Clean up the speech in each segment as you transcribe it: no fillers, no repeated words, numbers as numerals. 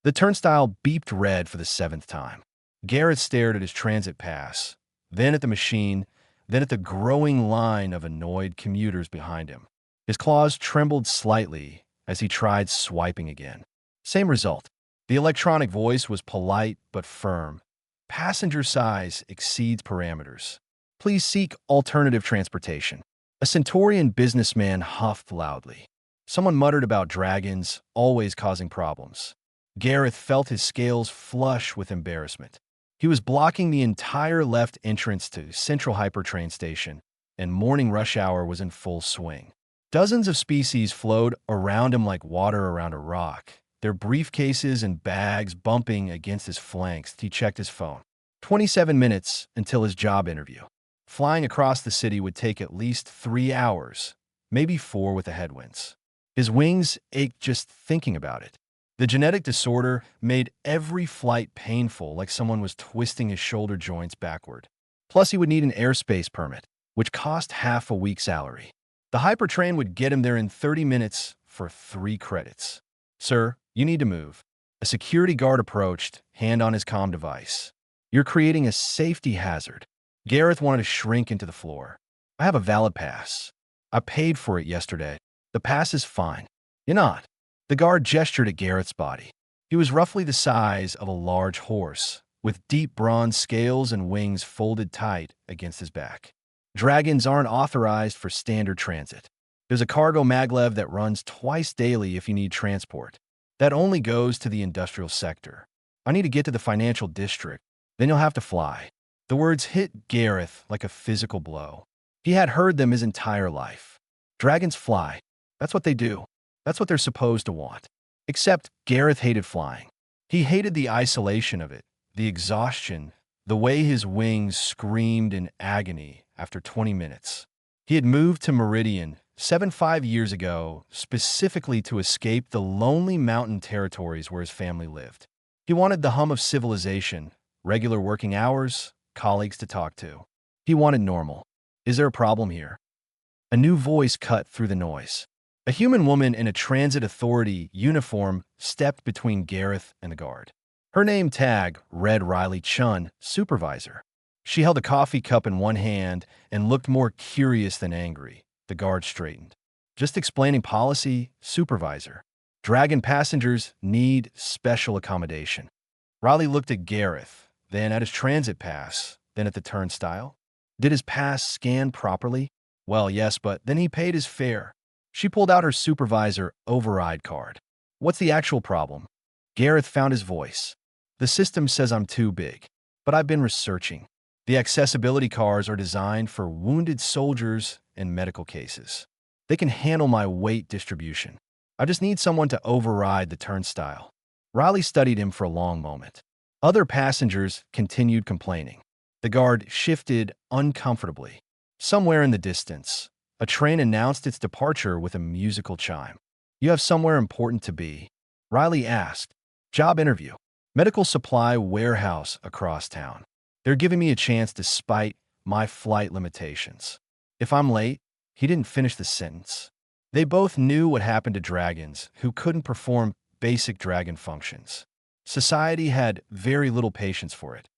The turnstile beeped red for the seventh time. Gareth stared at his transit pass, then at the machine, then at the growing line of annoyed commuters behind him. His claws trembled slightly as he tried swiping again. Same result. The electronic voice was polite but firm. Passenger size exceeds parameters. Please seek alternative transportation. A Centaurian businessman huffed loudly. Someone muttered about dragons always causing problems. Gareth felt his scales flush with embarrassment. He was blocking the entire left entrance to Central Hypertrain Station, and morning rush hour was in full swing. Dozens of species flowed around him like water around a rock, their briefcases and bags bumping against his flanks. He checked his phone. 27 minutes until his job interview. Flying across the city would take at least 3 hours, maybe 4 with the headwinds. His wings ached just thinking about it. The genetic disorder made every flight painful, like someone was twisting his shoulder joints backward. Plus, he would need an airspace permit, which cost half a week's salary. The Hypertrain would get him there in 30 minutes for 3 credits. Sir, you need to move. A security guard approached, hand on his comm device. You're creating a safety hazard. Gareth wanted to shrink into the floor. I have a valid pass. I paid for it yesterday. The pass is fine. You're not. The guard gestured at Gareth's body. He was roughly the size of a large horse, with deep bronze scales and wings folded tight against his back. Dragons aren't authorized for standard transit. There's a cargo maglev that runs twice daily if you need transport. That only goes to the industrial sector. I need to get to the financial district. Then you'll have to fly. The words hit Gareth like a physical blow. He had heard them his entire life. Dragons fly. That's what they do. That's what they're supposed to want. Except Gareth hated flying. He hated the isolation of it, the exhaustion, the way his wings screamed in agony after 20 minutes. He had moved to Meridian 75 years ago, specifically to escape the lonely mountain territories where his family lived. He wanted the hum of civilization, regular working hours, colleagues to talk to. He wanted normal. Is there a problem here? A new voice cut through the noise. A human woman in a transit authority uniform stepped between Gareth and the guard. Her name tag read Riley Chun, supervisor. She held a coffee cup in one hand and looked more curious than angry. The guard straightened. Just explaining policy, supervisor. Dragon passengers need special accommodation. Riley looked at Gareth, then at his transit pass, then at the turnstile. Did his pass scan properly? Well, yes, but then he paid his fare. She pulled out her supervisor override card. What's the actual problem? Gareth found his voice. The system says I'm too big, but I've been researching. The accessibility cars are designed for wounded soldiers and medical cases. They can handle my weight distribution. I just need someone to override the turnstile. Riley studied him for a long moment. Other passengers continued complaining. The guard shifted uncomfortably. Somewhere in the distance, a train announced its departure with a musical chime. You have somewhere important to be? Riley asked. Job interview. Medical supply warehouse across town. They're giving me a chance despite my flight limitations. If I'm late, he didn't finish the sentence. They both knew what happened to dragons who couldn't perform basic dragon functions. Society had very little patience for it.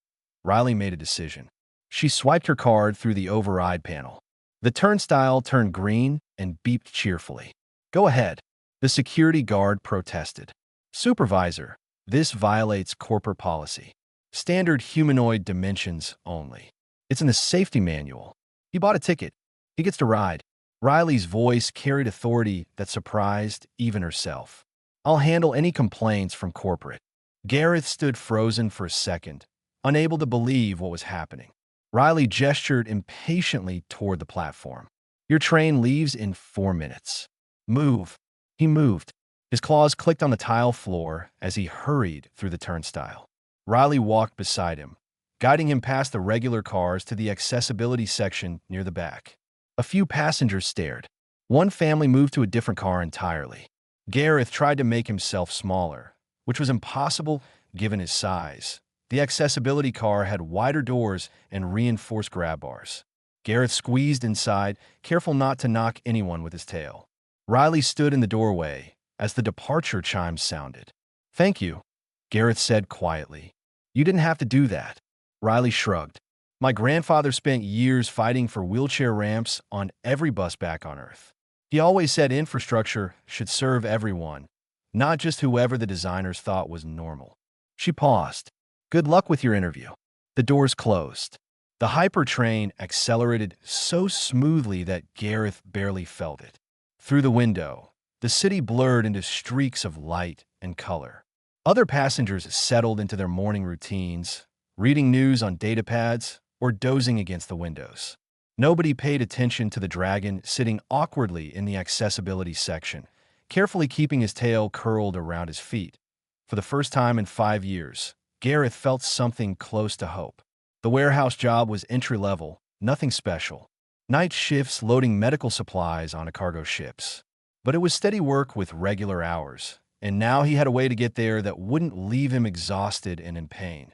Riley made a decision. She swiped her card through the override panel. The turnstile turned green and beeped cheerfully. Go ahead. The security guard protested. Supervisor, this violates corporate policy. Standard humanoid dimensions only. It's in the safety manual. He bought a ticket. He gets to ride. Riley's voice carried authority that surprised even herself. I'll handle any complaints from corporate. Gareth stood frozen for a second, unable to believe what was happening. Riley gestured impatiently toward the platform. Your train leaves in 4 minutes. Move. He moved. His claws clicked on the tile floor as he hurried through the turnstile. Riley walked beside him, guiding him past the regular cars to the accessibility section near the back. A few passengers stared. One family moved to a different car entirely. Gareth tried to make himself smaller, which was impossible given his size. The accessibility car had wider doors and reinforced grab bars. Gareth squeezed inside, careful not to knock anyone with his tail. Riley stood in the doorway as the departure chimes sounded. Thank you. Gareth said quietly. You didn't have to do that. Riley shrugged. My grandfather spent years fighting for wheelchair ramps on every bus back on Earth. He always said infrastructure should serve everyone, not just whoever the designers thought was normal. She paused. Good luck with your interview. The doors closed. The hypertrain accelerated so smoothly that Gareth barely felt it. Through the window, the city blurred into streaks of light and color. Other passengers settled into their morning routines, reading news on datapads or dozing against the windows. Nobody paid attention to the dragon sitting awkwardly in the accessibility section, carefully keeping his tail curled around his feet. For the first time in 5 years, Gareth felt something close to hope. The warehouse job was entry-level, nothing special. Night shifts loading medical supplies onto cargo ships. But it was steady work with regular hours, and now he had a way to get there that wouldn't leave him exhausted and in pain.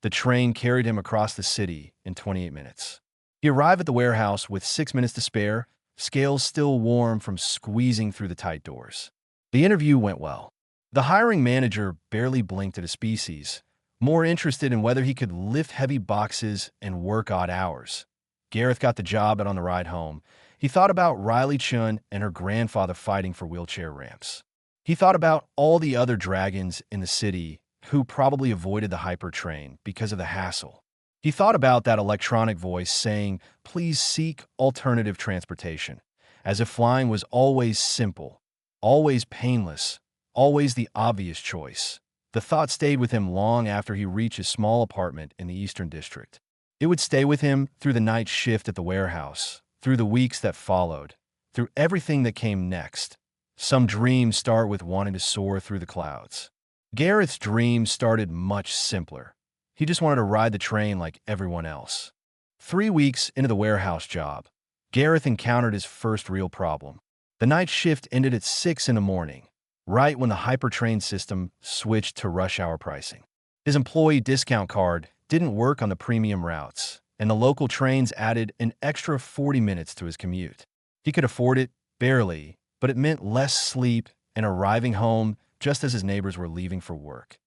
The train carried him across the city in 28 minutes. He arrived at the warehouse with 6 minutes to spare, scales still warm from squeezing through the tight doors. The interview went well. The hiring manager barely blinked at his species, more interested in whether he could lift heavy boxes and work odd hours. Gareth got the job, and on the ride home, he thought about Riley Chun and her grandfather fighting for wheelchair ramps. He thought about all the other dragons in the city who probably avoided the hypertrain because of the hassle. He thought about that electronic voice saying, please seek alternative transportation, as if flying was always simple, always painless, always the obvious choice. The thought stayed with him long after he reached his small apartment in the Eastern District. It would stay with him through the night shift at the warehouse, through the weeks that followed, through everything that came next. Some dreams start with wanting to soar through the clouds. Gareth's dream started much simpler. He just wanted to ride the train like everyone else. 3 weeks into the warehouse job, Gareth encountered his first real problem. The night shift ended at 6 in the morning, right when the hypertrain system switched to rush hour pricing. His employee discount card didn't work on the premium routes, and the local trains added an extra 40 minutes to his commute. He could afford it, barely, but it meant less sleep and arriving home just as his neighbors were leaving for work.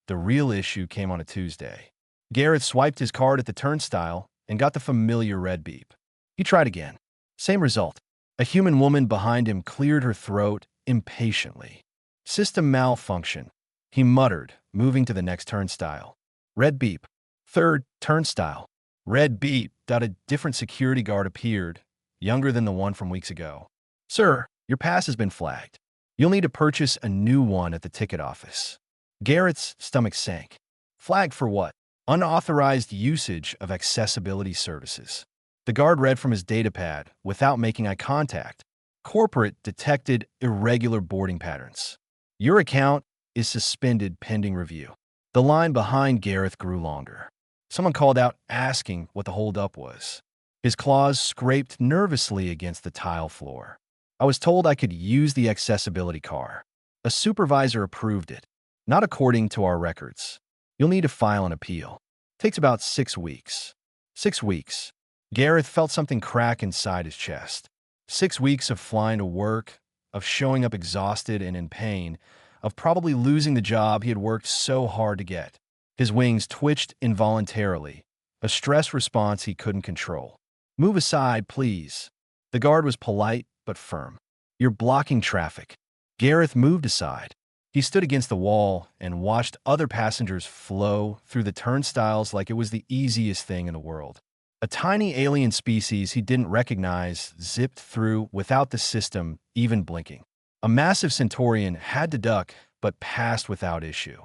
The real issue came on a Tuesday. Gareth swiped his card at the turnstile and got the familiar red beep. He tried again. Same result. A human woman behind him cleared her throat impatiently. System malfunction, he muttered, moving to the next turnstile. Red beep. Third turnstile. Red beep. A different security guard appeared, younger than the one from weeks ago. Sir, your pass has been flagged. You'll need to purchase a new one at the ticket office. Garrett's stomach sank. Flagged for what? Unauthorized usage of accessibility services. The guard read from his datapad without making eye contact. Corporate detected irregular boarding patterns. Your account is suspended pending review. The line behind Gareth grew longer. Someone called out, asking what the holdup was. His claws scraped nervously against the tile floor. I was told I could use the accessibility car. A supervisor approved it, not according to our records. You'll need to file an appeal. Takes about 6 weeks. 6 weeks. Gareth felt something crack inside his chest. 6 weeks of flying to work, of showing up exhausted and in pain, of probably losing the job he had worked so hard to get. His wings twitched involuntarily, a stress response he couldn't control. Move aside, please. The guard was polite but firm. You're blocking traffic. Gareth moved aside. He stood against the wall and watched other passengers flow through the turnstiles like it was the easiest thing in the world. A tiny alien species he didn't recognize zipped through without the system even blinking. A massive Centaurian had to duck but passed without issue.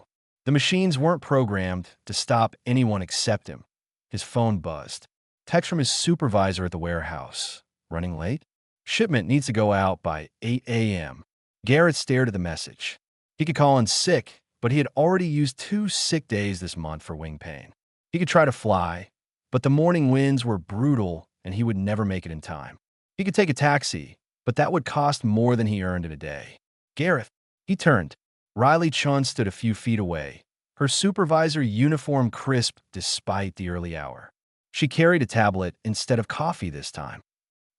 The machines weren't programmed to stop anyone except him. His phone buzzed. Text from his supervisor at the warehouse. Running late? Shipment needs to go out by 8 a.m. Garrett stared at the message. He could call in sick, but he had already used 2 sick days this month for wing pain. He could try to fly, but the morning winds were brutal and he would never make it in time. He could take a taxi, but that would cost more than he earned in a day. Gareth, he turned. Riley Chun stood a few feet away, her supervisor uniform crisp despite the early hour. She carried a tablet instead of coffee this time.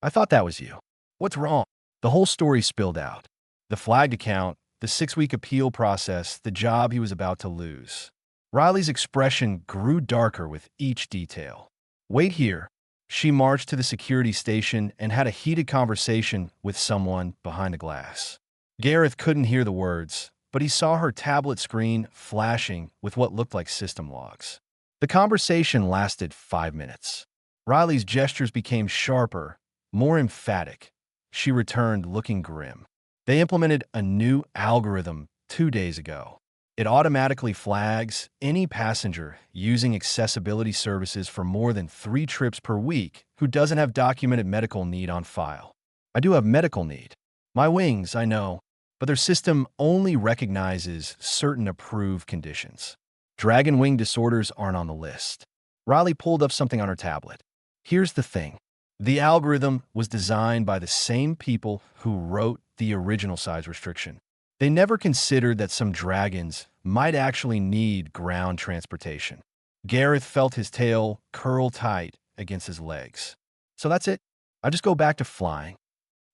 I thought that was you. What's wrong? The whole story spilled out. The flagged account, the 6-week appeal process, the job he was about to lose. Riley's expression grew darker with each detail. Wait here. She marched to the security station and had a heated conversation with someone behind the glass. Gareth couldn't hear the words, but he saw her tablet screen flashing with what looked like system logs. The conversation lasted 5 minutes. Riley's gestures became sharper, more emphatic. She returned looking grim. They implemented a new algorithm 2 days ago. It automatically flags any passenger using accessibility services for more than 3 trips per week who doesn't have documented medical need on file. I do have medical need. My wings, I know, but their system only recognizes certain approved conditions. Dragon wing disorders aren't on the list. Riley pulled up something on her tablet. Here's the thing. The algorithm was designed by the same people who wrote the original size restriction. They never considered that some dragons might actually need ground transportation. Gareth felt his tail curl tight against his legs. So that's it? I just go back to flying?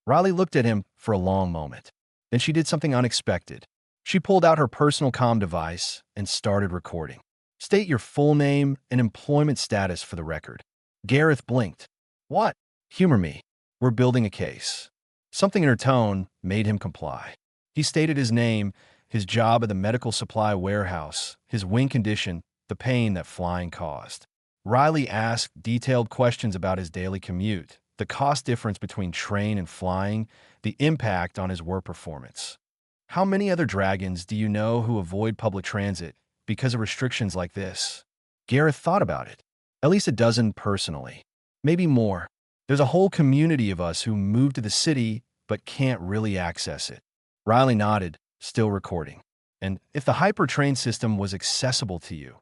Riley looked at him for a long moment. Then she did something unexpected. She pulled out her personal comm device and started recording. State your full name and employment status for the record. Gareth blinked. What? Humor me. We're building a case. Something in her tone made him comply. He stated his name, his job at the medical supply warehouse, his wing condition, the pain that flying caused. Riley asked detailed questions about his daily commute, the cost difference between train and flying, the impact on his work performance. How many other dragons do you know who avoid public transit because of restrictions like this? Gareth thought about it. At least a dozen personally. Maybe more. There's a whole community of us who moved to the city but can't really access it. Riley nodded, still recording. And if the Hypertrain system was accessible to you,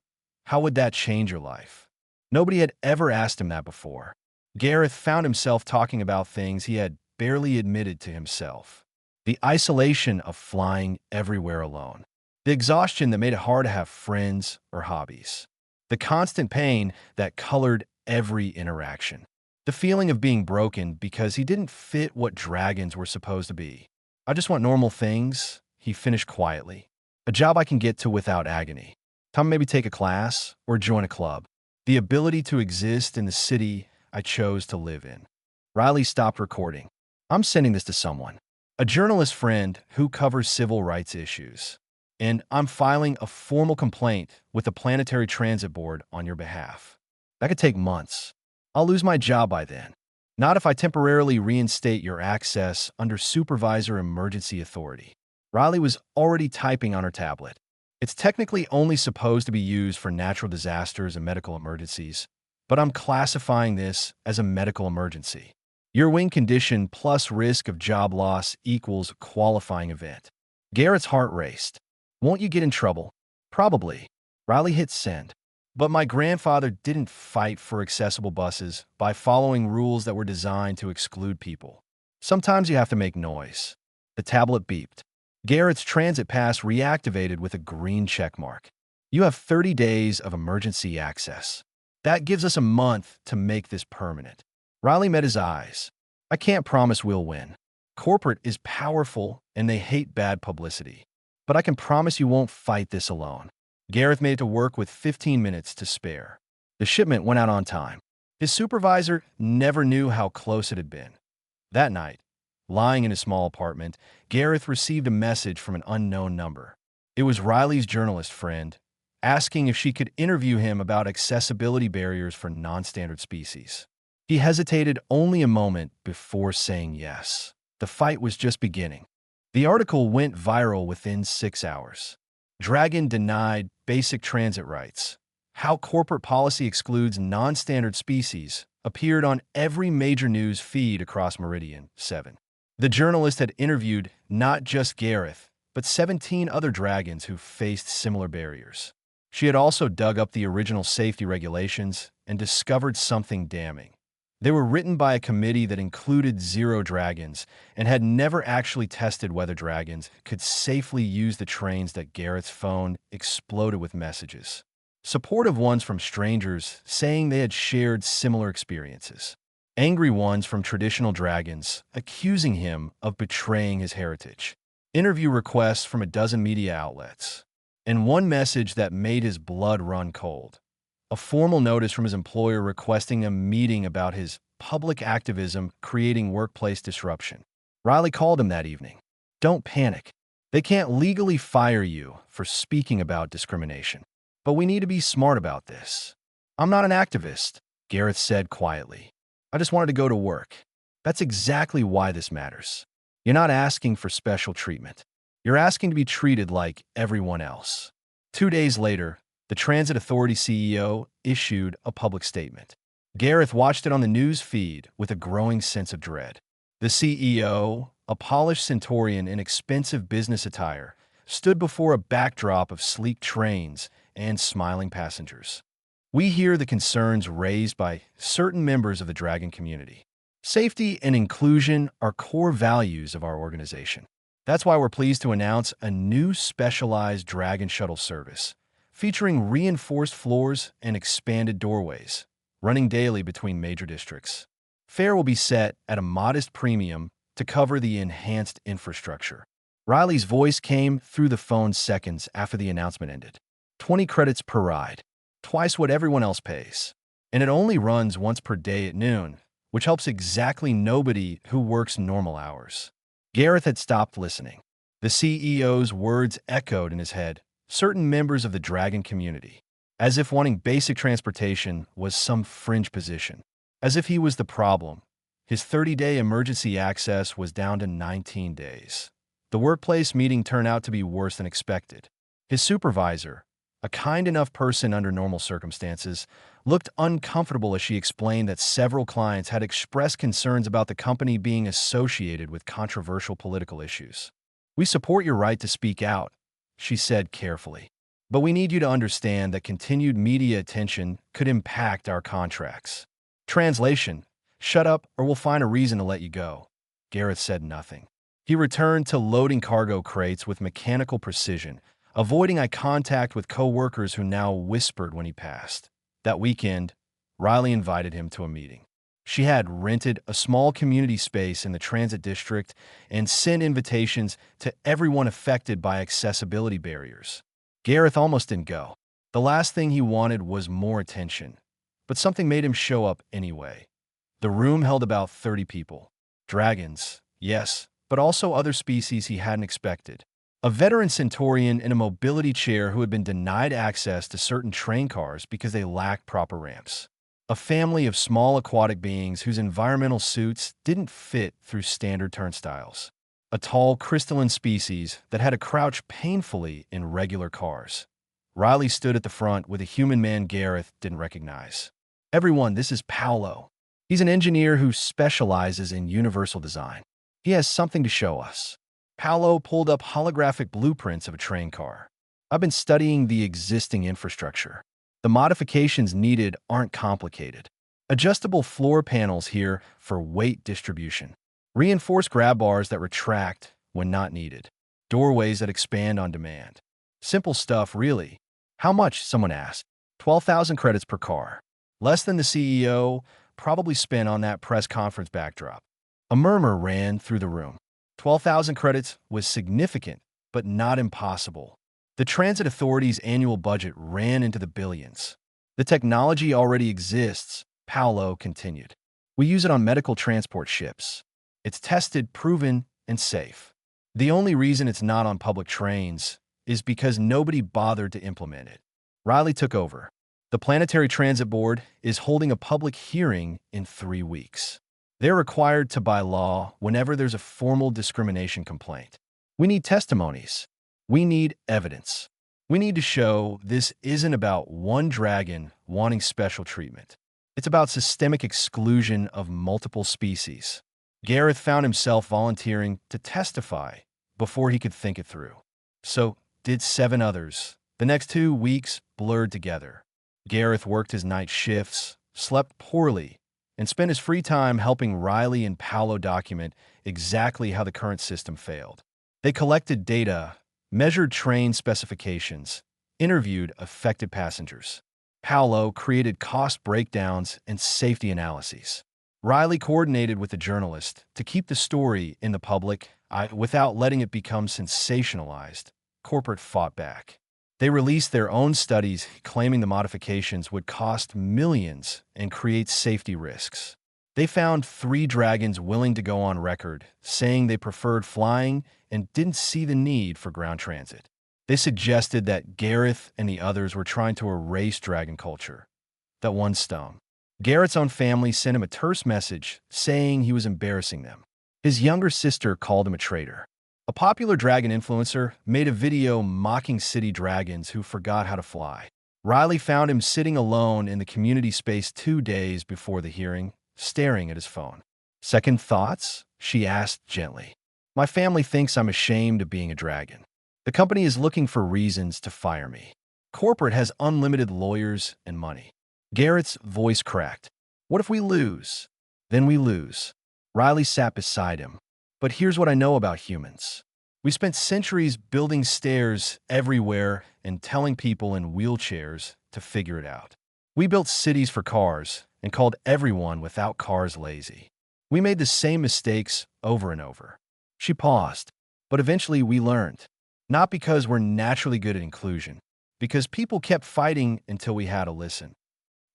how would that change your life? Nobody had ever asked him that before. Gareth found himself talking about things he had barely admitted to himself. The isolation of flying everywhere alone. The exhaustion that made it hard to have friends or hobbies. The constant pain that colored every interaction. The feeling of being broken because he didn't fit what dragons were supposed to be. I just want normal things, he finished quietly. A job I can get to without agony. Time to maybe take a class or join a club. The ability to exist in the city I chose to live in. Riley stopped recording. I'm sending this to someone. A journalist friend who covers civil rights issues. And I'm filing a formal complaint with the Planetary Transit Board on your behalf. That could take months. I'll lose my job by then. Not if I temporarily reinstate your access under supervisor emergency authority. Riley was already typing on her tablet. It's technically only supposed to be used for natural disasters and medical emergencies, but I'm classifying this as a medical emergency. Your wing condition plus risk of job loss equals qualifying event. Garrett's heart raced. Won't you get in trouble? Probably. Riley hit send. But my grandfather didn't fight for accessible buses by following rules that were designed to exclude people. Sometimes you have to make noise. The tablet beeped. Garrett's transit pass reactivated with a green checkmark. You have 30 days of emergency access. That gives us a month to make this permanent. Riley met his eyes. I can't promise we'll win. Corporate is powerful and they hate bad publicity. But I can promise you won't fight this alone. Gareth made it to work with 15 minutes to spare. The shipment went out on time. His supervisor never knew how close it had been. That night, lying in his small apartment, Gareth received a message from an unknown number. It was Riley's journalist friend, asking if she could interview him about accessibility barriers for non-standard species. He hesitated only a moment before saying yes. The fight was just beginning. The article went viral within 6 hours. Dragon denied basic transit rights. How corporate policy excludes non-standard species appeared on every major news feed across Meridian 7. The journalist had interviewed not just Gareth, but 17 other dragons who faced similar barriers. She had also dug up the original safety regulations and discovered something damning. They were written by a committee that included 0 dragons and had never actually tested whether dragons could safely use the trains that Garrett's phone exploded with messages. Supportive ones from strangers saying they had shared similar experiences. Angry ones from traditional dragons accusing him of betraying his heritage. interview requests from a dozen media outlets, and one message that made his blood run cold. A formal notice from his employer requesting a meeting about his public activism creating workplace disruption. Riley called him that evening. Don't panic. They can't legally fire you for speaking about discrimination. But we need to be smart about this. I'm not an activist, Gareth said quietly. I just wanted to go to work. That's exactly why this matters. You're not asking for special treatment. You're asking to be treated like everyone else. 2 days later, the Transit Authority CEO issued a public statement. Gareth watched it on the news feed with a growing sense of dread. The CEO, a polished centurion in expensive business attire, stood before a backdrop of sleek trains and smiling passengers. We hear the concerns raised by certain members of the Dragon community. Safety and inclusion are core values of our organization. That's why we're pleased to announce a new specialized Dragon shuttle service, featuring reinforced floors and expanded doorways, running daily between major districts. Fare will be set at a modest premium to cover the enhanced infrastructure. Riley's voice came through the phone seconds after the announcement ended. 20 credits per ride, twice what everyone else pays. And it only runs once per day at noon, which helps exactly nobody who works normal hours. Gareth had stopped listening. The CEO's words echoed in his head, certain members of the Dragon community, as if wanting basic transportation was some fringe position. As if he was the problem. His 30-day emergency access was down to 19 days. The workplace meeting turned out to be worse than expected. His supervisor, a kind enough person under normal circumstances, looked uncomfortable as she explained that several clients had expressed concerns about the company being associated with controversial political issues. We support your right to speak out, she said carefully. But we need you to understand that continued media attention could impact our contracts. Translation: shut up or we'll find a reason to let you go. Gareth said nothing. He returned to loading cargo crates with mechanical precision, avoiding eye contact with co-workers who now whispered when he passed. That weekend, Riley invited him to a meeting. She had rented a small community space in the transit district and sent invitations to everyone affected by accessibility barriers. Gareth almost didn't go. The last thing he wanted was more attention. But something made him show up anyway. The room held about 30 people. Dragons, yes, but also other species he hadn't expected. A veteran Centaurian in a mobility chair who had been denied access to certain train cars because they lacked proper ramps. A family of small aquatic beings whose environmental suits didn't fit through standard turnstiles. A tall crystalline species that had to crouch painfully in regular cars. Riley stood at the front with a human man Gareth didn't recognize. Everyone, this is Paolo. He's an engineer who specializes in universal design. He has something to show us. Paolo pulled up holographic blueprints of a train car. I've been studying the existing infrastructure. The modifications needed aren't complicated. Adjustable floor panels here for weight distribution. Reinforced grab bars that retract when not needed. Doorways that expand on demand. Simple stuff, really. How much, someone asked. 12,000 credits per car. Less than the CEO probably spent on that press conference backdrop. A murmur ran through the room. 12,000 credits was significant, but not impossible. The Transit Authority's annual budget ran into the billions. The technology already exists, Paolo continued. We use it on medical transport ships. It's tested, proven, and safe. The only reason it's not on public trains is because nobody bothered to implement it. Riley took over. The Planetary Transit Board is holding a public hearing in 3 weeks. They're required to by law whenever there's a formal discrimination complaint. We need testimonies. We need evidence. We need to show this isn't about one dragon wanting special treatment. It's about systemic exclusion of multiple species. Gareth found himself volunteering to testify before he could think it through. So did 7 others. The next 2 weeks blurred together. Gareth worked his night shifts, slept poorly, and spent his free time helping Riley and Paolo document exactly how the current system failed. They collected data, measured train specifications, interviewed affected passengers. Paolo created cost breakdowns and safety analyses. Riley coordinated with the journalist to keep the story in the public without letting it become sensationalized. Corporate fought back. They released their own studies claiming the modifications would cost millions and create safety risks. They found 3 dragons willing to go on record, saying they preferred flying and didn't see the need for ground transit. They suggested that Gareth and the others were trying to erase dragon culture. That one stung. Garrett's own family sent him a terse message saying he was embarrassing them. His younger sister called him a traitor. A popular dragon influencer made a video mocking city dragons who forgot how to fly. Riley found him sitting alone in the community space 2 days before the hearing, staring at his phone. "Second thoughts?" she asked gently. "My family thinks I'm ashamed of being a dragon. The company is looking for reasons to fire me. Corporate has unlimited lawyers and money." Garrett's voice cracked. "What if we lose?" "Then we lose." Riley sat beside him. "But here's what I know about humans. We spent centuries building stairs everywhere and telling people in wheelchairs to figure it out. We built cities for cars and called everyone without cars lazy. We made the same mistakes over and over." She paused. "But eventually we learned. Not because we're naturally good at inclusion, because people kept fighting until we had to listen."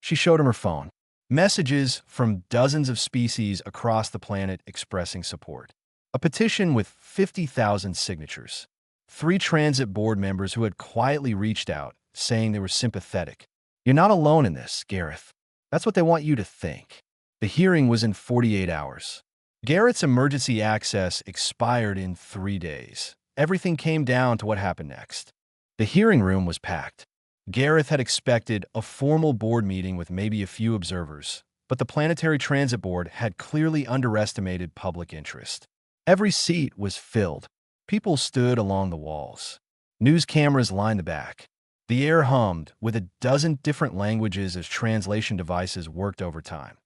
She showed him her phone. Messages from dozens of species across the planet expressing support. A petition with 50,000 signatures. 3 transit board members who had quietly reached out, saying they were sympathetic. "You're not alone in this, Gareth. That's what they want you to think." The hearing was in 48 hours. Garrett's emergency access expired in 3 days. Everything came down to what happened next. The hearing room was packed. Gareth had expected a formal board meeting with maybe a few observers, but the Planetary Transit Board had clearly underestimated public interest. Every seat was filled. People stood along the walls. News cameras lined the back. The air hummed with a dozen different languages as translation devices worked overtime.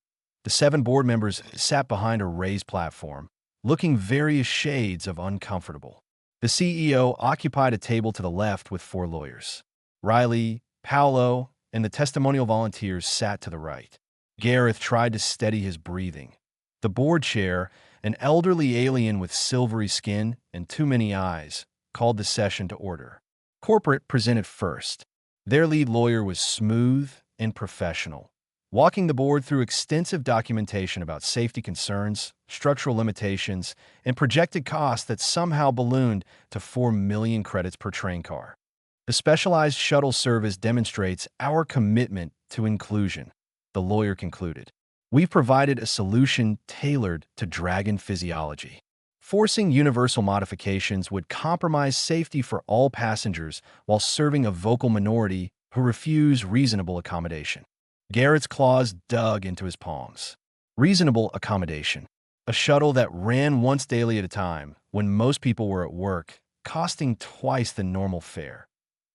The 7 board members sat behind a raised platform, looking various shades of uncomfortable. The CEO occupied a table to the left with 4 lawyers. Riley, Paolo, and the testimonial volunteers sat to the right. Gareth tried to steady his breathing. The board chair, an elderly alien with silvery skin and too many eyes, called the session to order. Corporate presented first. Their lead lawyer was smooth and professional, walking the board through extensive documentation about safety concerns, structural limitations, and projected costs that somehow ballooned to 4 million credits per train car. "The specialized shuttle service demonstrates our commitment to inclusion," the lawyer concluded. "We've provided a solution tailored to dragon physiology. Forcing universal modifications would compromise safety for all passengers while serving a vocal minority who refuse reasonable accommodation." Garrett's claws dug into his palms. Reasonable accommodation. A shuttle that ran once daily at a time, when most people were at work, costing twice the normal fare.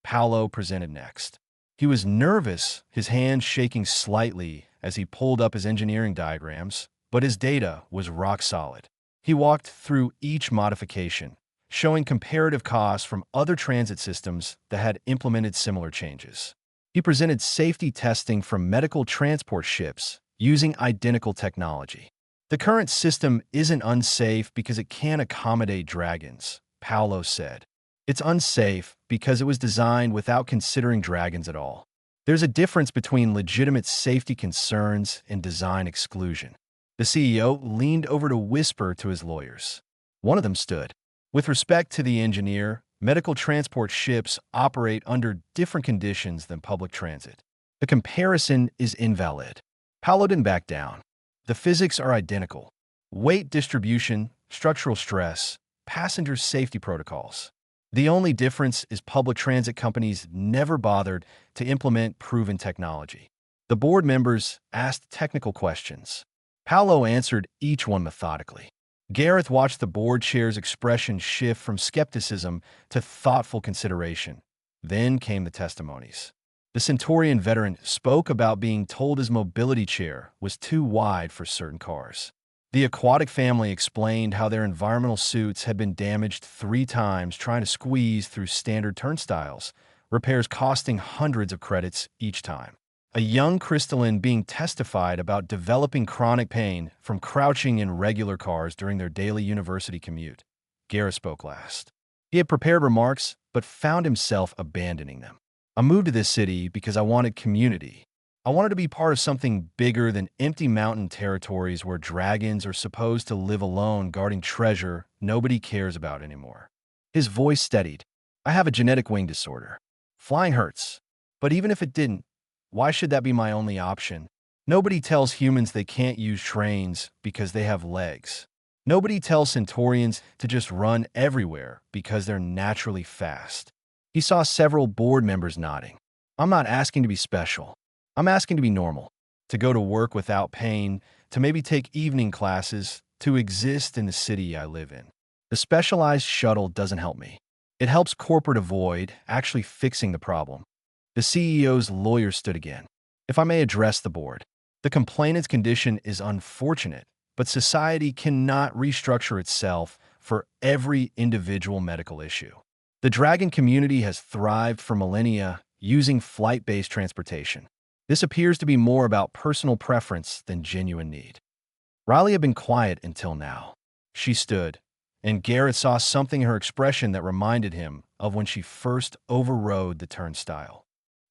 Paolo presented next. He was nervous, his hands shaking slightly as he pulled up his engineering diagrams, but his data was rock solid. He walked through each modification, showing comparative costs from other transit systems that had implemented similar changes. He presented safety testing from medical transport ships using identical technology. "The current system isn't unsafe because it can't accommodate dragons," Paolo said. "It's unsafe because it was designed without considering dragons at all. There's a difference between legitimate safety concerns and design exclusion." The CEO leaned over to whisper to his lawyers. One of them stood. "With respect to the engineer, medical transport ships operate under different conditions than public transit. The comparison is invalid." Paolo didn't back down. "The physics are identical. Weight distribution, structural stress, passenger safety protocols. The only difference is public transit companies never bothered to implement proven technology." The board members asked technical questions. Paolo answered each one methodically. Gareth watched the board chair's expression shift from skepticism to thoughtful consideration. Then came the testimonies. The Centaurian veteran spoke about being told his mobility chair was too wide for certain cars. The aquatic family explained how their environmental suits had been damaged 3 times trying to squeeze through standard turnstiles, repairs costing hundreds of credits each time. A young crystalline being testified about developing chronic pain from crouching in regular cars during their daily university commute. Gareth spoke last. He had prepared remarks, but found himself abandoning them. I moved to this city because I wanted community. I wanted to be part of something bigger than empty mountain territories where dragons are supposed to live alone guarding treasure nobody cares about anymore. His voice steadied. I have a genetic wing disorder. Flying hurts. But even if it didn't, why should that be my only option? Nobody tells humans they can't use trains because they have legs. Nobody tells Centaurians to just run everywhere because they're naturally fast. He saw several board members nodding. I'm not asking to be special. I'm asking to be normal, to go to work without pain, to maybe take evening classes, to exist in the city I live in. The specialized shuttle doesn't help me. It helps corporate avoid actually fixing the problem. The CEO's lawyer stood again. If I may address the board, the complainant's condition is unfortunate, but society cannot restructure itself for every individual medical issue. The dragon community has thrived for millennia using flight-based transportation. This appears to be more about personal preference than genuine need. Riley had been quiet until now. She stood, and Garrett saw something in her expression that reminded him of when she first overrode the turnstile.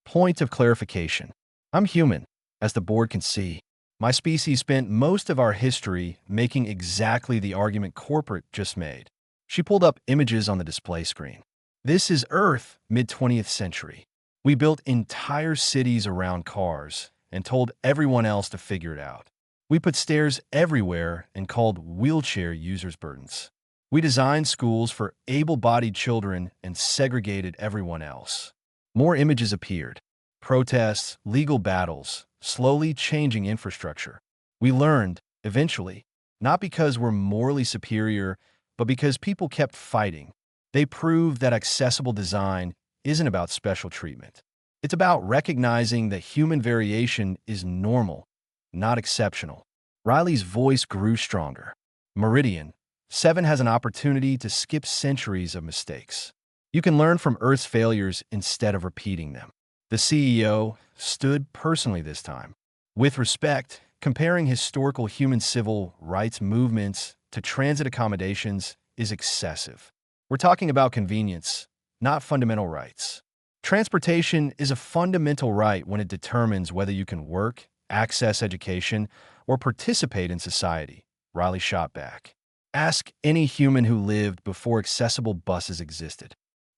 Point of clarification. I'm human, as the board can see. My species spent most of our history making exactly the argument corporate just made. She pulled up images on the display screen. This is Earth, mid-20th century. We built entire cities around cars and told everyone else to figure it out. We put stairs everywhere and called wheelchair users burdens. We designed schools for able-bodied children and segregated everyone else. More images appeared. Protests, legal battles, slowly changing infrastructure. We learned, eventually, not because we're morally superior, but because people kept fighting. They proved that accessible design isn't about special treatment. It's about recognizing that human variation is normal, not exceptional. Riley's voice grew stronger. Meridian, 7 has an opportunity to skip centuries of mistakes. You can learn from Earth's failures instead of repeating them. The CEO stood personally this time. With respect, comparing historical human civil rights movements to transit accommodations is excessive. We're talking about convenience, not fundamental rights. Transportation is a fundamental right when it determines whether you can work, access education, or participate in society, Riley shot back. Ask any human who lived before accessible buses existed.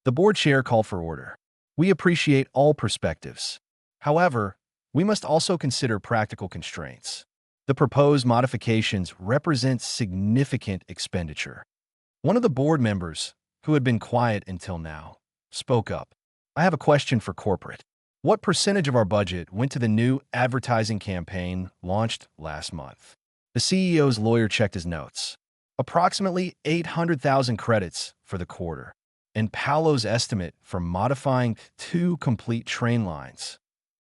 The board chair called for order. We appreciate all perspectives. However, we must also consider practical constraints. The proposed modifications represent significant expenditure. One of the board members, who had been quiet until now, spoke up. I have a question for corporate. What percentage of our budget went to the new advertising campaign launched last month? The CEO's lawyer checked his notes. Approximately 800,000 credits for the quarter, and Paolo's estimate for modifying 2 complete train lines.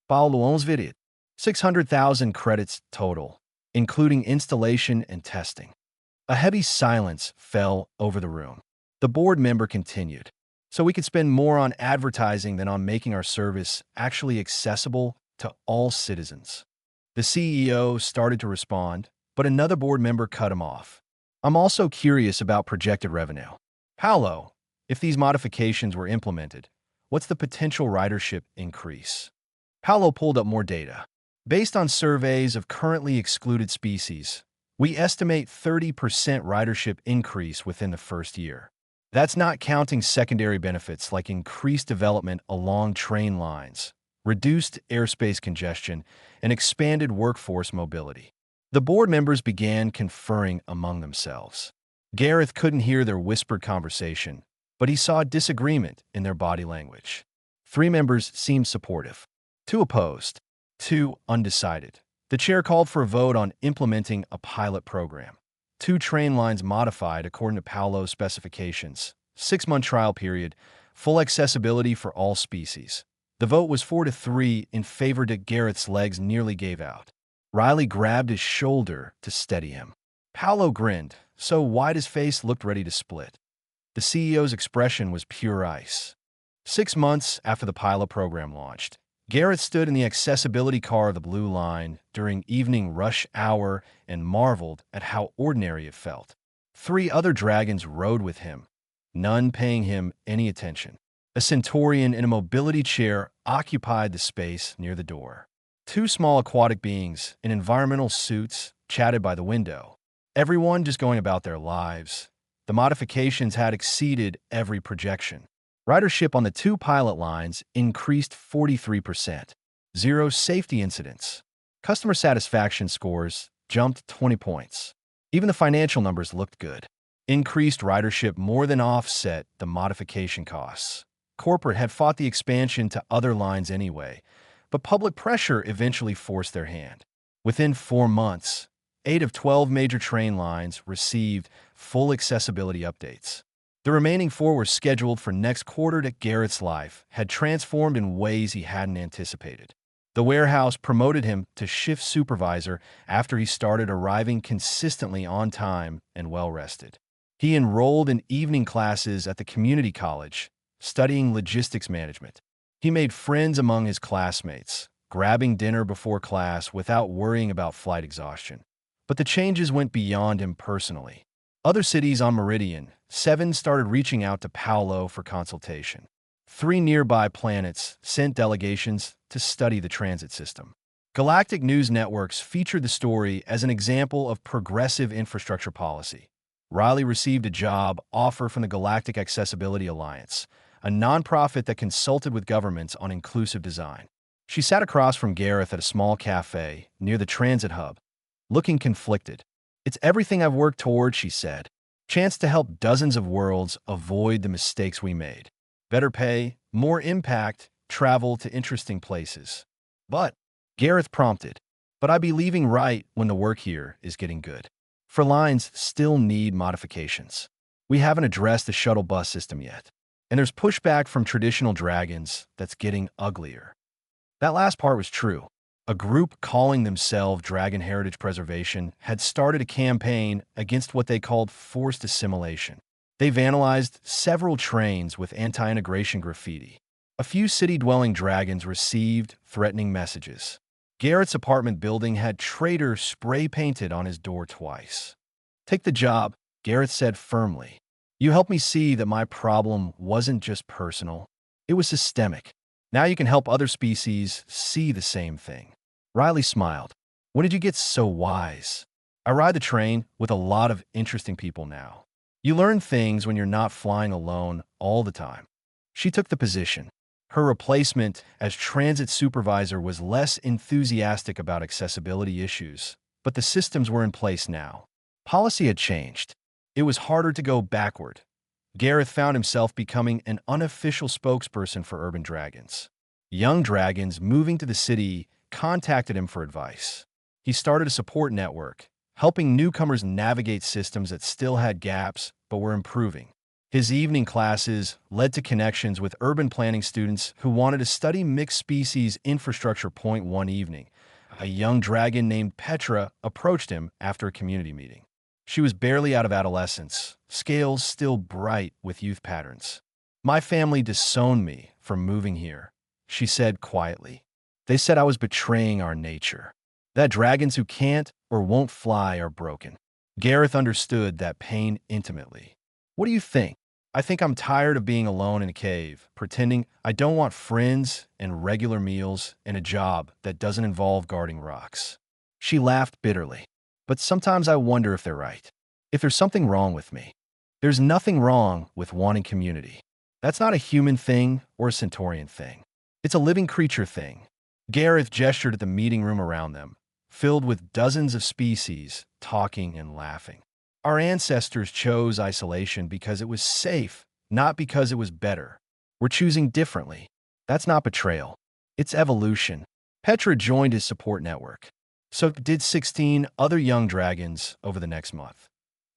Paolo's video, 600,000 credits total, including installation and testing. A heavy silence fell over the room. The board member continued. So we could spend more on advertising than on making our service actually accessible to all citizens. The CEO started to respond, but another board member cut him off. I'm also curious about projected revenue. Paolo, if these modifications were implemented, what's the potential ridership increase? Paolo pulled up more data. Based on surveys of currently excluded species, we estimate 30% ridership increase within the first year. That's not counting secondary benefits like increased development along train lines, reduced airspace congestion, and expanded workforce mobility. The board members began conferring among themselves. Gareth couldn't hear their whispered conversation, but he saw disagreement in their body language. 3 members seemed supportive, 2 opposed, 2 undecided. The chair called for a vote on implementing a pilot program. 2 train lines modified according to Paolo's specifications, 6-month trial period, full accessibility for all species. The vote was 4-3 in favor that Garrett's legs nearly gave out. Riley grabbed his shoulder to steady him. Paolo grinned, so wide his face looked ready to split. The CEO's expression was pure ice. 6 months after the pilot program launched, Garrett stood in the accessibility car of the Blue Line during evening rush hour and marveled at how ordinary it felt. 3 other dragons rode with him, none paying him any attention. A centaurian in a mobility chair occupied the space near the door. 2 small aquatic beings in environmental suits chatted by the window. Everyone just going about their lives. The modifications had exceeded every projection. Ridership on the 2 pilot lines increased 43%. 0 safety incidents. Customer satisfaction scores jumped 20 points. Even the financial numbers looked good. Increased ridership more than offset the modification costs. Corporate had fought the expansion to other lines anyway, but public pressure eventually forced their hand. Within 4 months, 8 of 12 major train lines received full accessibility updates. The remaining 4 were scheduled for next quarter. That Garrett's life had transformed in ways he hadn't anticipated. The warehouse promoted him to shift supervisor after he started arriving consistently on time and well-rested. He enrolled in evening classes at the community college, studying logistics management. He made friends among his classmates, grabbing dinner before class without worrying about flight exhaustion. But the changes went beyond him personally. Other cities on Meridian, 7 started reaching out to Paolo for consultation. 3 nearby planets sent delegations to study the transit system. Galactic news networks featured the story as an example of progressive infrastructure policy. Riley received a job offer from the Galactic Accessibility Alliance, a nonprofit that consulted with governments on inclusive design. She sat across from Gareth at a small cafe near the transit hub, looking conflicted. "It's everything I've worked toward," she said. "Chance to help dozens of worlds avoid the mistakes we made. Better pay, more impact, travel to interesting places." "But," Gareth prompted, "but I'd be leaving right when the work here is getting good. For lines still need modifications. We haven't addressed the shuttle bus system yet. And there's pushback from traditional dragons that's getting uglier." That last part was true. A group calling themselves Dragon Heritage Preservation had started a campaign against what they called forced assimilation. They vandalized several trains with anti-integration graffiti. A few city-dwelling dragons received threatening messages. Garrett's apartment building had "Traitor" spray-painted on his door twice. "Take the job," Garrett said firmly. "You helped me see that my problem wasn't just personal. It was systemic. Now you can help other species see the same thing." Riley smiled. "When did you get so wise?" "I ride the train with a lot of interesting people now. You learn things when you're not flying alone all the time." She took the position. Her replacement as transit supervisor was less enthusiastic about accessibility issues, but the systems were in place now. Policy had changed. It was harder to go backward. Gareth found himself becoming an unofficial spokesperson for urban dragons. Young dragons moving to the city contacted him for advice. He started a support network, helping newcomers navigate systems that still had gaps but were improving. His evening classes led to connections with urban planning students who wanted to study mixed species infrastructure. One evening, a young dragon named Petra approached him after a community meeting. She was barely out of adolescence, scales still bright with youth patterns. "My family disowned me for moving here," she said quietly. "They said I was betraying our nature. That dragons who can't or won't fly are broken." Gareth understood that pain intimately. "What do you think?" "I think I'm tired of being alone in a cave, pretending I don't want friends and regular meals and a job that doesn't involve guarding rocks." She laughed bitterly. "But sometimes I wonder if they're right. If there's something wrong with me." "There's nothing wrong with wanting community. That's not a human thing or a Centaurian thing. It's a living creature thing." Gareth gestured at the meeting room around them, filled with dozens of species talking and laughing. "Our ancestors chose isolation because it was safe, not because it was better. We're choosing differently. That's not betrayal. It's evolution." Petra joined his support network. So did 16 other young dragons over the next month.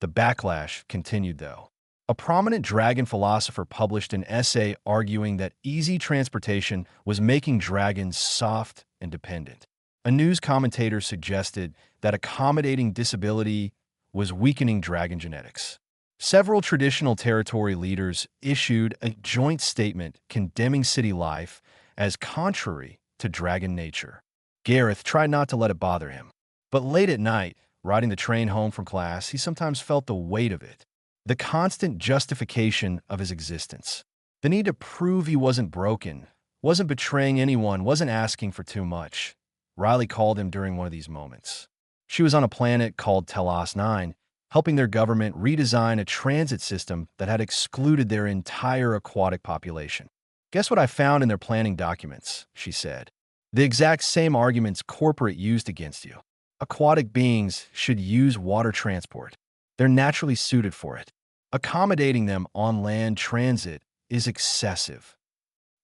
The backlash continued, though. A prominent dragon philosopher published an essay arguing that easy transportation was making dragons soft and dependent. A news commentator suggested that accommodating disability was weakening dragon genetics. Several traditional territory leaders issued a joint statement condemning city life as contrary to dragon nature. Gareth tried not to let it bother him. But late at night, riding the train home from class, he sometimes felt the weight of it. The constant justification of his existence. The need to prove he wasn't broken, wasn't betraying anyone, wasn't asking for too much. Riley called him during one of these moments. She was on a planet called Telos 9, helping their government redesign a transit system that had excluded their entire aquatic population. Guess what I found in their planning documents, she said. The exact same arguments corporate used against you. Aquatic beings should use water transport. They're naturally suited for it. Accommodating them on land transit is excessive.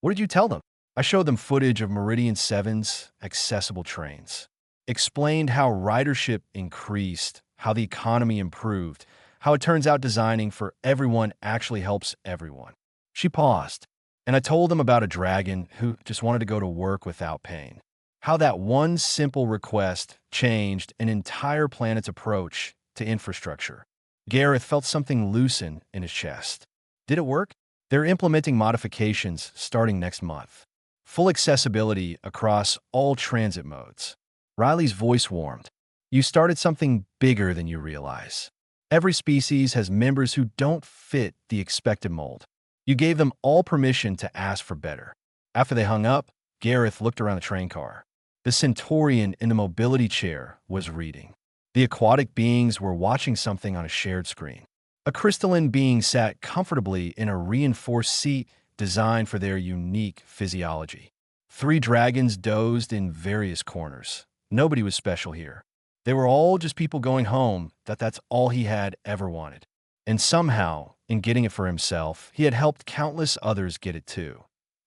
What did you tell them? I showed them footage of Meridian 7's accessible trains. Explained how ridership increased, how the economy improved, how it turns out designing for everyone actually helps everyone. She paused, and I told them about a dragon who just wanted to go to work without pain. How that one simple request changed an entire planet's approach to infrastructure. Gareth felt something loosen in his chest. Did it work? They're implementing modifications starting next month. Full accessibility across all transit modes. Riley's voice warmed. You started something bigger than you realize. Every species has members who don't fit the expected mold. You gave them all permission to ask for better. After they hung up, Gareth looked around the train car. The Centaurian in the mobility chair was reading. The aquatic beings were watching something on a shared screen. A crystalline being sat comfortably in a reinforced seat designed for their unique physiology. 3 dragons dozed in various corners. Nobody was special here. They were all just people going home, that's all he had ever wanted. And somehow, in getting it for himself, he had helped countless others get it too.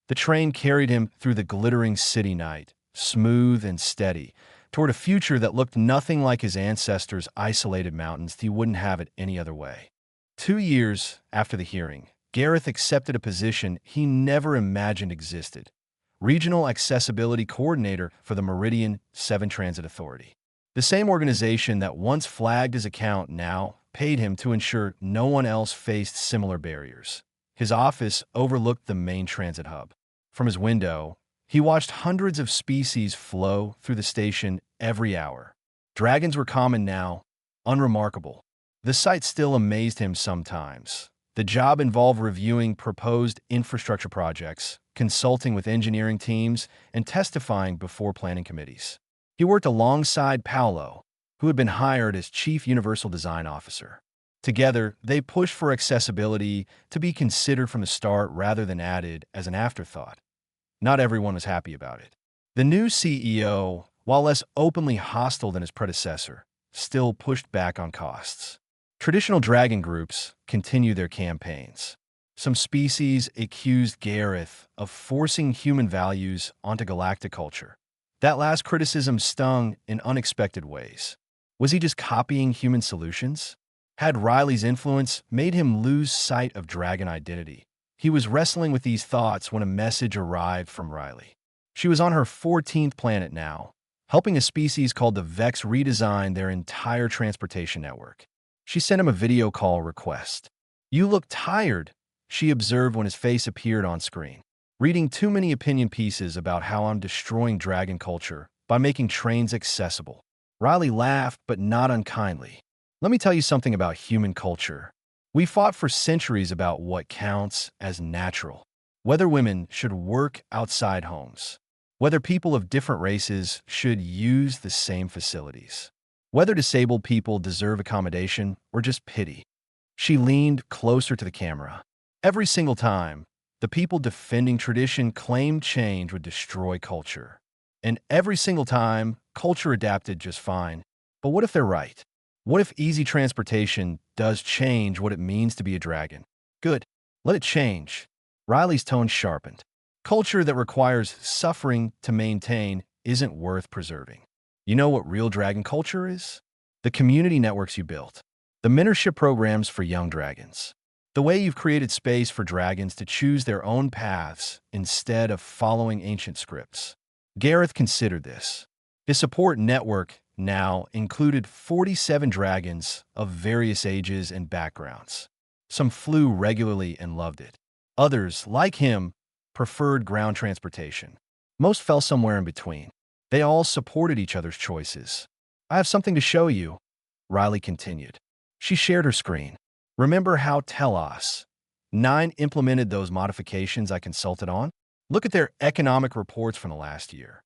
The train carried him through the glittering city night, smooth and steady, toward a future that looked nothing like his ancestors' isolated mountains. He wouldn't have it any other way. 2 years after the hearing, Gareth accepted a position he never imagined existed. Regional Accessibility Coordinator for the Meridian 7 Transit Authority. The same organization that once flagged his account now paid him to ensure no one else faced similar barriers. His office overlooked the main transit hub. From his window, he watched hundreds of species flow through the station every hour. Dragons were common now, unremarkable. The sight still amazed him sometimes. The job involved reviewing proposed infrastructure projects, consulting with engineering teams, and testifying before planning committees. He worked alongside Paolo, who had been hired as Chief Universal Design Officer. Together, they pushed for accessibility to be considered from the start rather than added as an afterthought. Not everyone was happy about it. The new CEO, while less openly hostile than his predecessor, still pushed back on costs. Traditional dragon groups continue their campaigns. Some species accused Gareth of forcing human values onto galactic culture. That last criticism stung in unexpected ways. Was he just copying human solutions? Had Riley's influence made him lose sight of dragon identity? He was wrestling with these thoughts when a message arrived from Riley. She was on her 14th planet now, helping a species called the Vex redesign their entire transportation network. She sent him a video call request. "You look tired," she observed when his face appeared on screen. "Reading too many opinion pieces about how I'm destroying dragon culture by making trains accessible." Riley laughed, but not unkindly. "Let me tell you something about human culture. We fought for centuries about what counts as natural. Whether women should work outside homes. Whether people of different races should use the same facilities. Whether disabled people deserve accommodation or just pity." She leaned closer to the camera. Every single time, the people defending tradition claimed change would destroy culture. And every single time, culture adapted just fine. But what if they're right? What if easy transportation does change what it means to be a dragon? Good. Let it change. Riley's tone sharpened. Culture that requires suffering to maintain isn't worth preserving. You know what real dragon culture is? The community networks you built. The mentorship programs for young dragons. The way you've created space for dragons to choose their own paths instead of following ancient scripts. Gareth considered this. His support network now included 47 dragons of various ages and backgrounds. Some flew regularly and loved it. Others, like him, preferred ground transportation. Most fell somewhere in between. They all supported each other's choices. "I have something to show you," Riley continued. She shared her screen. Remember how Telos 9 implemented those modifications I consulted on? Look at their economic reports from the last year.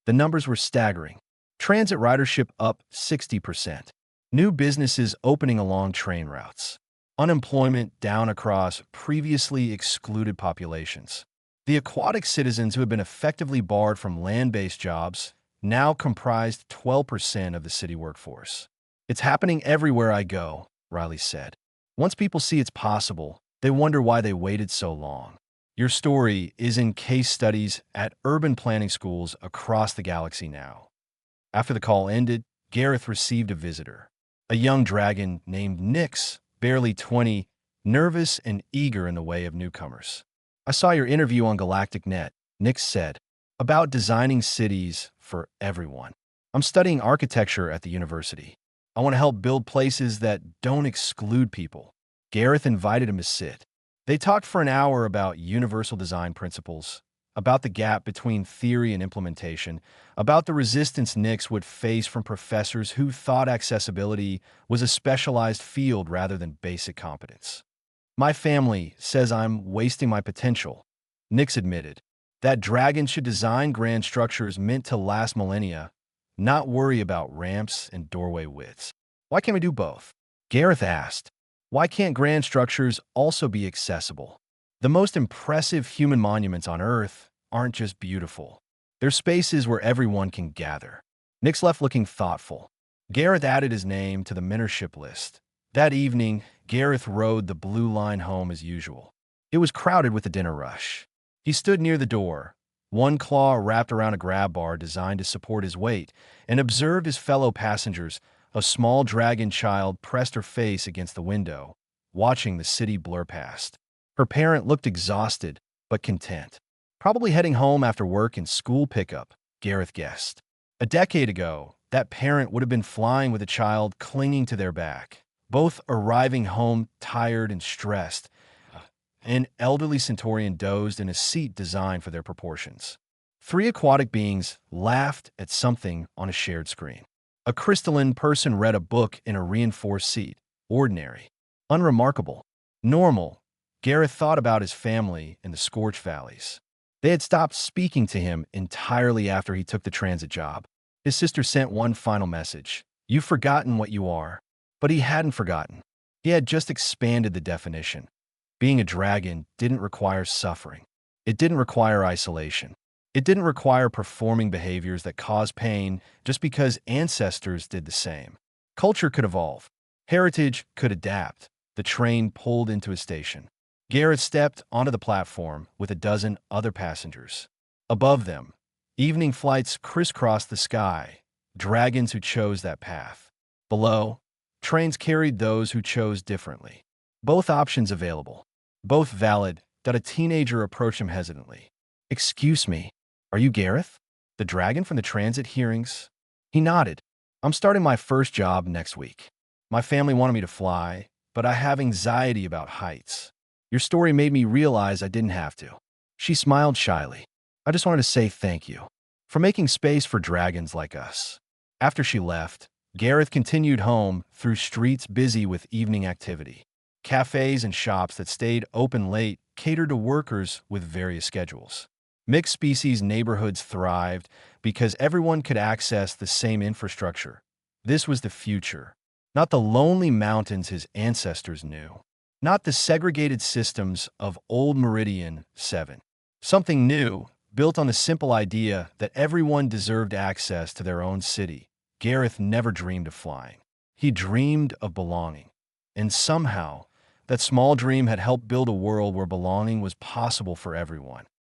The numbers were staggering. Transit ridership up 60%. New businesses opening along train routes. Unemployment down across previously excluded populations. The aquatic citizens who had been effectively barred from land-based jobs now comprised 12% of the city workforce. It's happening everywhere I go, Riley said. Once people see it's possible, they wonder why they waited so long. Your story is in case studies at urban planning schools across the galaxy now. After the call ended, Gareth received a visitor. A young dragon named Nyx, barely 20, nervous and eager in the way of newcomers. I saw your interview on Galactic Net, Nyx said, about designing cities for everyone. I'm studying architecture at the university. I want to help build places that don't exclude people. Gareth invited him to sit. They talked for an hour about universal design principles, about the gap between theory and implementation, about the resistance Nyx would face from professors who thought accessibility was a specialized field rather than basic competence. My family says I'm wasting my potential, Nyx admitted. That dragons should design grand structures meant to last millennia, not worry about ramps and doorway widths. Why can't we do both? Gareth asked. Why can't grand structures also be accessible? The most impressive human monuments on Earth aren't just beautiful. They're spaces where everyone can gather. Nyx left looking thoughtful. Gareth added his name to the mentorship list. That evening, Gareth rode the blue line home as usual. It was crowded with the dinner rush. He stood near the door, one claw wrapped around a grab bar designed to support his weight, and observed his fellow passengers. A small dragon child pressed her face against the window, watching the city blur past. Her parent looked exhausted, but content. Probably heading home after work and school pickup, Gareth guessed. A decade ago, that parent would have been flying with a child clinging to their back, both arriving home tired and stressed. An elderly Centaurian dozed in a seat designed for their proportions. 3 aquatic beings laughed at something on a shared screen. A crystalline person read a book in a reinforced seat. Ordinary. Unremarkable. Normal. Gareth thought about his family in the Scorch Valleys. They had stopped speaking to him entirely after he took the transit job. His sister sent one final message. You've forgotten what you are. But he hadn't forgotten. He had just expanded the definition. Being a dragon didn't require suffering. It didn't require isolation. It didn't require performing behaviors that cause pain just because ancestors did the same. Culture could evolve. Heritage could adapt. The train pulled into a station. Gareth stepped onto the platform with a dozen other passengers. Above them, evening flights crisscrossed the sky, dragons who chose that path. Below, trains carried those who chose differently. Both options available. Both valid. A teenager approached him hesitantly. Excuse me. Are you Gareth? The dragon from the transit hearings? He nodded. I'm starting my first job next week. My family wanted me to fly, but I have anxiety about heights. Your story made me realize I didn't have to. She smiled shyly. I just wanted to say thank you for making space for dragons like us. After she left, Gareth continued home through streets busy with evening activity. Cafes and shops that stayed open late catered to workers with various schedules. Mixed species neighborhoods thrived because everyone could access the same infrastructure. This was the future, not the lonely mountains his ancestors knew, not the segregated systems of old Meridian 7. Something new, built on the simple idea that everyone deserved access to their own city. Gareth never dreamed of flying. He dreamed of belonging. And somehow, that small dream had helped build a world where belonging was possible for everyone.